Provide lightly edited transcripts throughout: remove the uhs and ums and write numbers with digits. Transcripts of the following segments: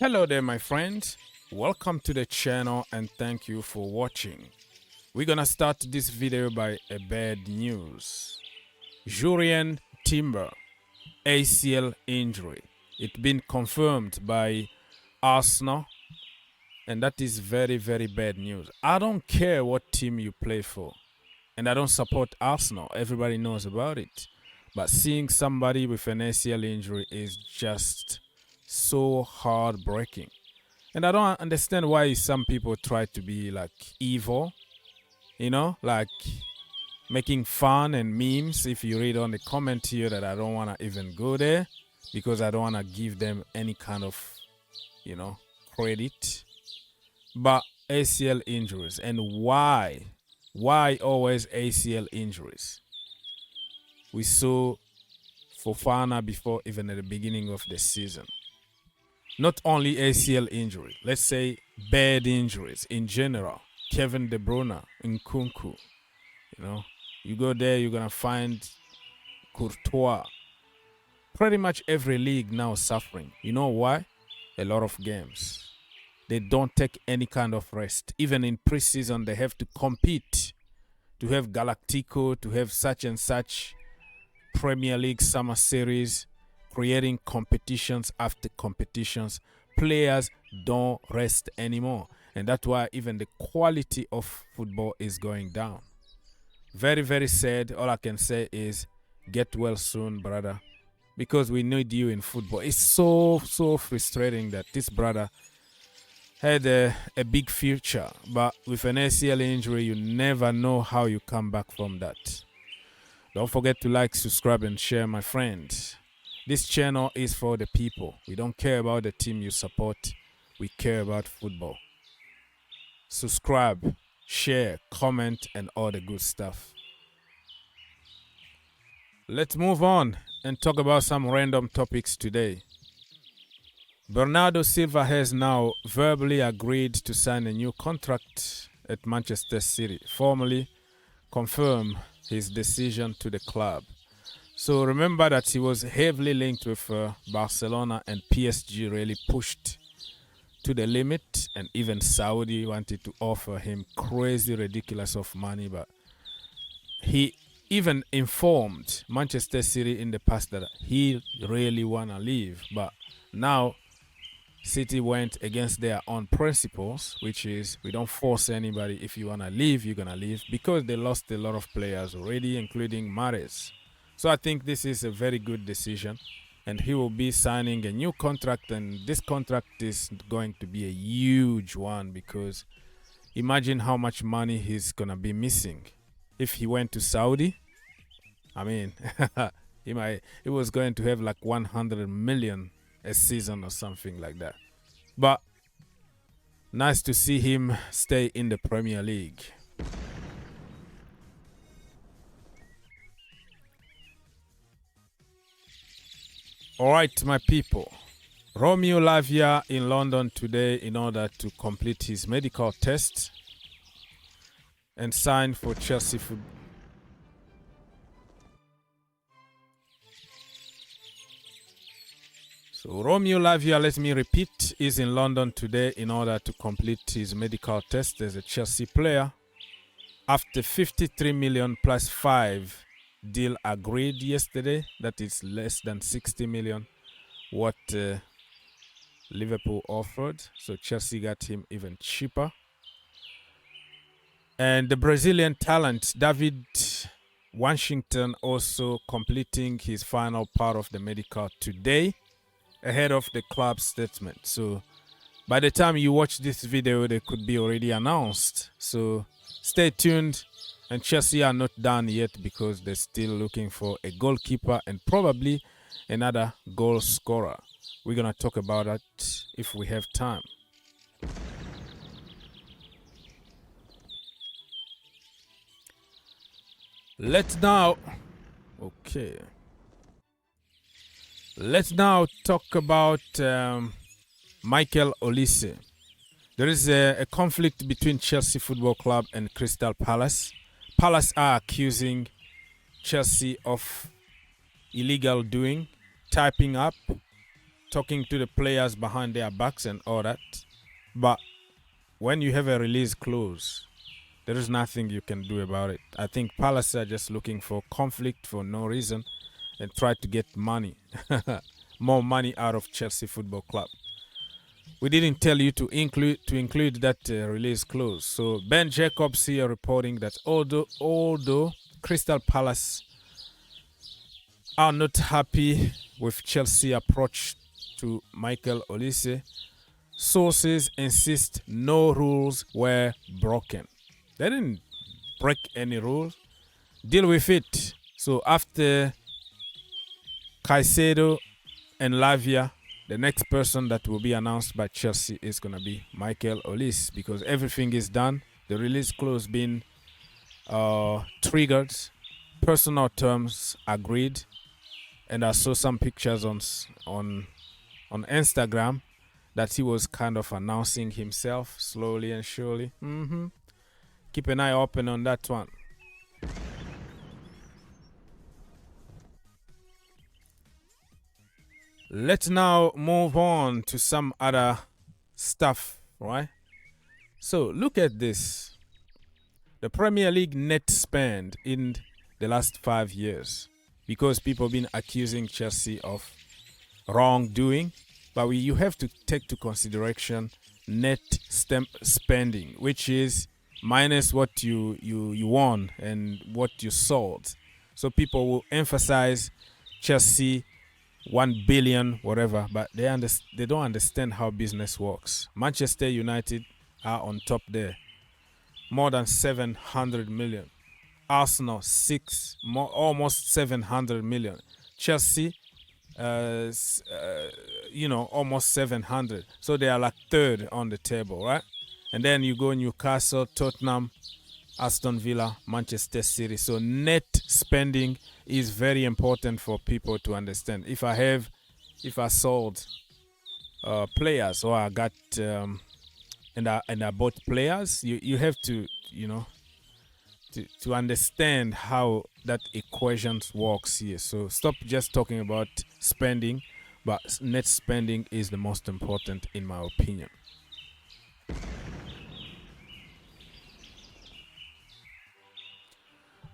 Hello there, my friends. Welcome to the channel and thank you for watching. We're gonna start this video by a bad news. Jurrien Timber, ACL injury. It's been confirmed by Arsenal, and that is very, very bad news. I don't care what team you play for, and I don't support Arsenal. Everybody knows about it. But seeing somebody with an ACL injury is just so heartbreaking. And I don't understand why some people try to be like evil, like making fun and memes. If you read on the comment here that I don't want to even go there because I don't want to give them any kind of, credit. But ACL injuries, and why? Why always ACL injuries? We saw Fofana before, even at the beginning of the season. Not only ACL injury, let's say bad injuries in general. Kevin De Bruyne, Nkunku, you go there, you're gonna find Courtois. Pretty much every league now suffering. You know why? A lot of games. They don't take any kind of rest. Even in preseason, they have to compete to have Galactico, to have such and such Premier League summer series, creating competitions after competitions. Players don't rest anymore. And that's why even the quality of football is going down. Very, very sad. All I can say is get well soon, brother, because we need you in football. It's so frustrating that this brother had a big future, but with an ACL injury, you never know how you come back from that. Don't forget to like, subscribe, and share, my friends. This channel is for the people. We don't care about the team you support. We care about football. Subscribe, share, comment, and all the good stuff. Let's move on and talk about some random topics today. Bernardo Silva has now verbally agreed to sign a new contract at Manchester City, formally confirm his decision to the club. So remember that he was heavily linked with Barcelona, and PSG really pushed to the limit, and even Saudi wanted to offer him crazy, ridiculous of money. But he even informed Manchester City in the past that he really want to leave. But now City went against their own principles, which is we don't force anybody. If you want to leave, you're going to leave, because they lost a lot of players already, including Mahrez. So I think this is a very good decision, and he will be signing a new contract, and this contract is going to be a huge one, because imagine how much money he's going to be missing. If he went to Saudi, I mean, he was going to have like 100 million a season or something like that. But nice to see him stay in the Premier League. All right, my people. Romeo Lavia in London today in order to complete his medical test and sign for Chelsea football. So Romeo Lavia, let me repeat, is in London today in order to complete his medical test as a Chelsea player. After 53 million plus 5 deal agreed yesterday, that is less than 60 million what Liverpool offered. So Chelsea got him even cheaper. And the Brazilian talent, Deivid Washington, also completing his final part of the medical today, ahead of the club statement. So by the time you watch this video, they could be already announced. So stay tuned. And Chelsea are not done yet, because they're still looking for a goalkeeper and probably another goal scorer. We're going to talk about that if we have time. Let's now talk about Michael Olise. There is a conflict between Chelsea Football Club and Crystal Palace. Palace are accusing Chelsea of illegal doing, typing up talking to the players behind their backs and all that. But when you have a release clause, there is nothing you can do about it. I think Palace are just looking for conflict for no reason and try to get money, more money out of Chelsea Football Club. We didn't tell you to include that release clause. So Ben Jacobs here reporting that although Crystal Palace are not happy with Chelsea approach to Michael Olise, sources insist no rules were broken. They didn't break any rules. Deal with it. So after Caicedo and Lavia, the next person that will be announced by Chelsea is going to be Michael Olise, because everything is done. The release clause been triggered, personal terms agreed, and I saw some pictures on Instagram that he was kind of announcing himself slowly and surely. Keep an eye open on that one. Let's now move on to some other stuff, right? So look at this. The Premier League net spend in the last 5 years, because people have been accusing Chelsea of wrongdoing, but you have to take to consideration net spending, which is minus what you won and what you sold. So people will emphasize Chelsea 1 billion whatever, but they don't understand how business works. Manchester United are on top there, more than 700 million. Arsenal almost 700 million. Chelsea almost 700. So they are like third on the table, right? And then you go Newcastle, Tottenham, Aston Villa, Manchester City. So net spending is very important for people to understand. If I sold players, or I got and I bought players, you have to to understand how that equation works here. So stop just talking about spending, but net spending is the most important in my opinion.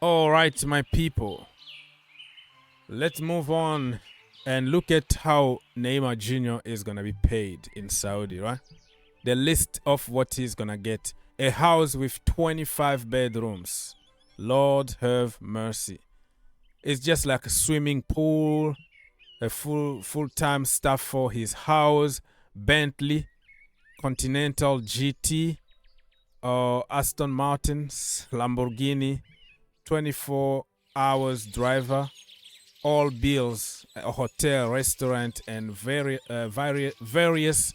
All right, my people. Let's move on and look at how Neymar Jr. is going to be paid in Saudi, right? The list of what he's going to get. A house with 25 bedrooms. Lord have mercy. It's just like a swimming pool, a full-time staff for his house, Bentley, Continental GT, Aston Martins, Lamborghini, 24 hours driver, all bills, a hotel, restaurant, and various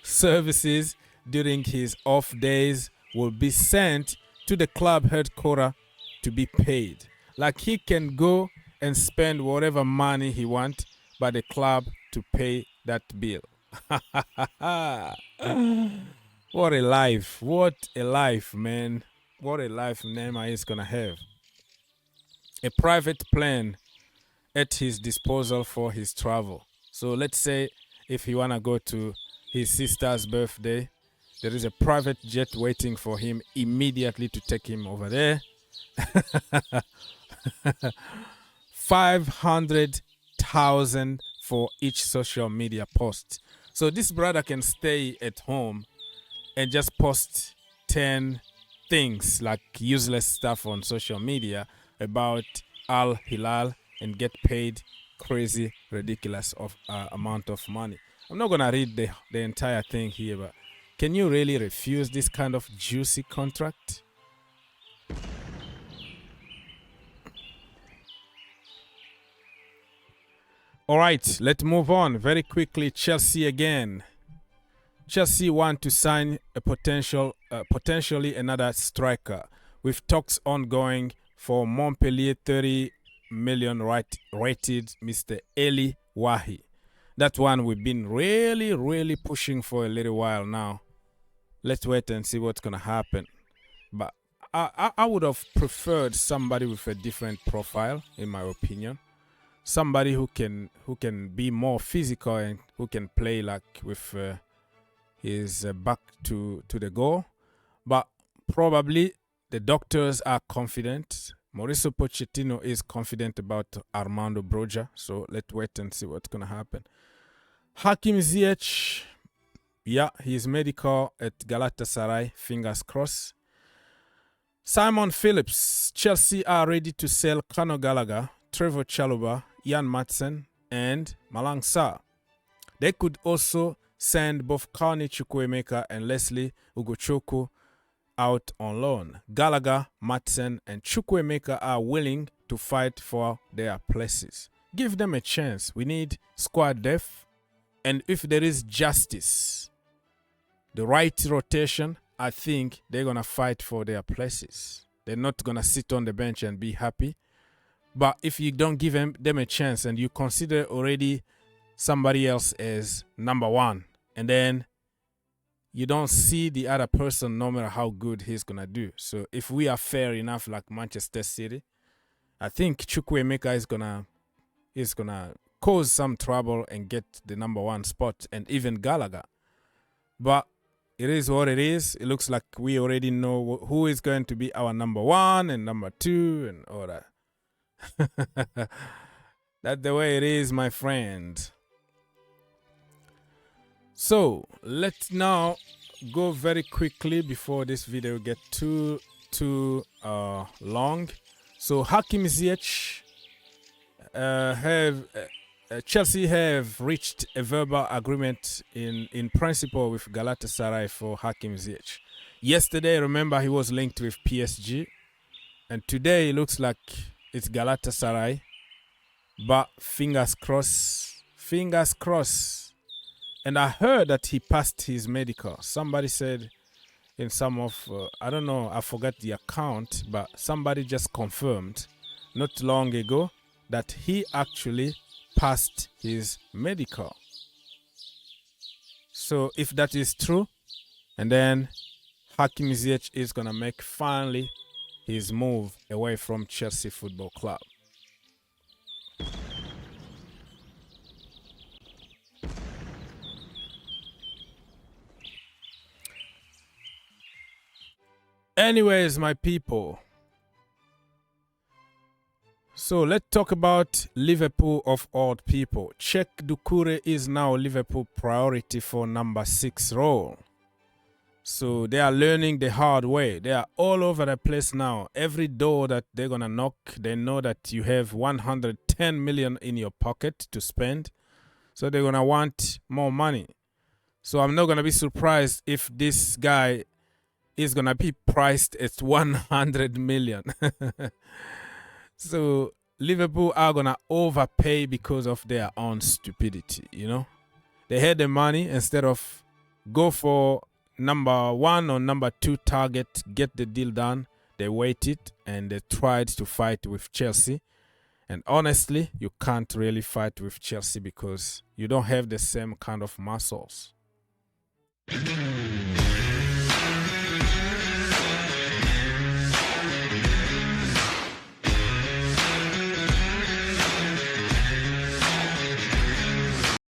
services during his off days will be sent to the club headquarters to be paid. Like he can go and spend whatever money he wants, but the club to pay that bill. What a life. What a life, man. What a life Neymar is going to have. A private plane at his disposal for his travel. So let's say if he want to go to his sister's birthday, there is a private jet waiting for him immediately to take him over there. 500,000 for each social media post. So this brother can stay at home and just post 10 things like useless stuff on social media about Al Hilal and get paid crazy, ridiculous amount of money. I'm not going to read the entire thing here, but can you really refuse this kind of juicy contract? All right, let's move on very quickly. Chelsea again. Chelsea want to sign a potentially another striker, with talks ongoing for Montpellier 30 million rated Mr. Eli Wahi. That one we've been really pushing for a little while now. Let's wait and see what's gonna happen. But I would have preferred somebody with a different profile, in my opinion. somebody who can be more physical and who can play like with his back to the goal. But probably the doctors are confident. Mauricio Pochettino is confident about Armando Broja. So let's wait and see what's going to happen. Hakim Ziyech, yeah, he's medical at Galatasaray. Fingers crossed. Simon Phillips, Chelsea are ready to sell Conor Gallagher, Trevor Chalobah, Jan Madsen, and Malang Sarr. They could also send both Carney Chukwuemeka and Leslie Ugochukwu out on loan. Gallagher, Madsen, and Chukwuemeka are willing to fight for their places. Give them a chance. We need squad depth, and if there is justice, the right rotation, I think they're going to fight for their places. They're not going to sit on the bench and be happy. But if you don't give them a chance and you consider already somebody else as number one, and then you don't see the other person no matter how good he's going to do. So if we are fair enough like Manchester City, I think Chukwuemeka is gonna cause some trouble and get the number one spot, and even Gallagher. But it is what it is. It looks like we already know who is going to be our number one and number two and all that. That's the way it is, my friend. So let's now go very quickly before this video gets too long. So Hakim Ziyech Chelsea have reached a verbal agreement in principle with Galatasaray for Hakim Ziyech. Yesterday, remember, he was linked with PSG, and today it looks like it's Galatasaray. But fingers crossed, fingers crossed. And I heard that he passed his medical. Somebody said in some of, I don't know, I forgot the account, but somebody just confirmed not long ago that he actually passed his medical. So if that is true, and then Hakim Ziyech is going to make finally his move away from Chelsea Football Club. Anyways, my people, so let's talk about Liverpool of all people. Cheick Doucoure is now Liverpool priority for number 6 role. So they are learning the hard way. They are all over the place now. Every door that they're going to knock, they know that you have 110 million in your pocket to spend. So they're going to want more money. So I'm not going to be surprised if this guy is going to be priced at 100 million. So Liverpool are going to overpay because of their own stupidity, you know. They had the money, instead of go for number 1 or number 2 target, get the deal done. They waited and they tried to fight with Chelsea. And honestly, you can't really fight with Chelsea because you don't have the same kind of muscles.